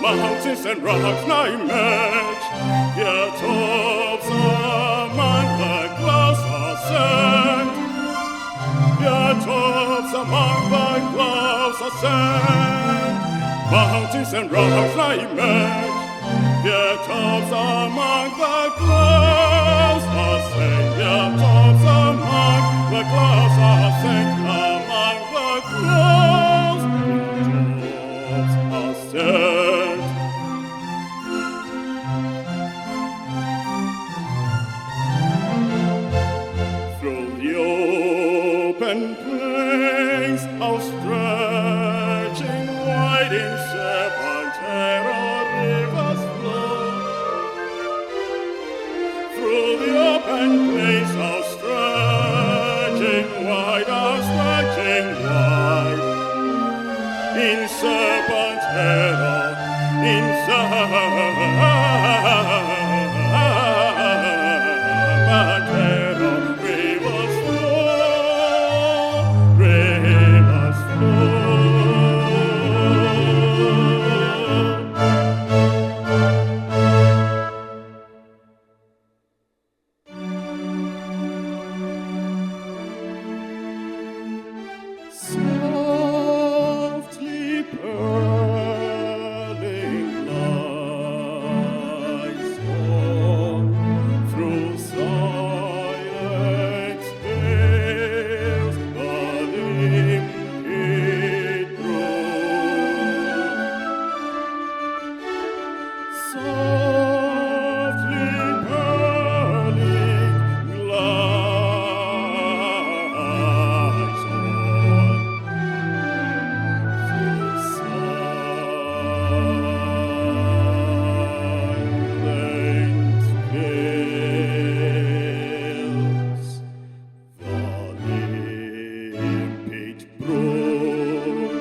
mountains and rocks lie match, yet tops among the clouds ascend, yet tops among the clouds ascend. Mountains and rocks lie match, yet tops among the clouds ascend, yet tops among the clouds ascend, among the clouds ascend. Through the open plains outstretching wide in serpentine rivers flow. Through the open plains outstretching wide, in serpentine, in serpentine rivers flow, rivers flow. Softly purling lies on through silent vales the limpid brook. Softly purling lies on through silent vales the limpid brook.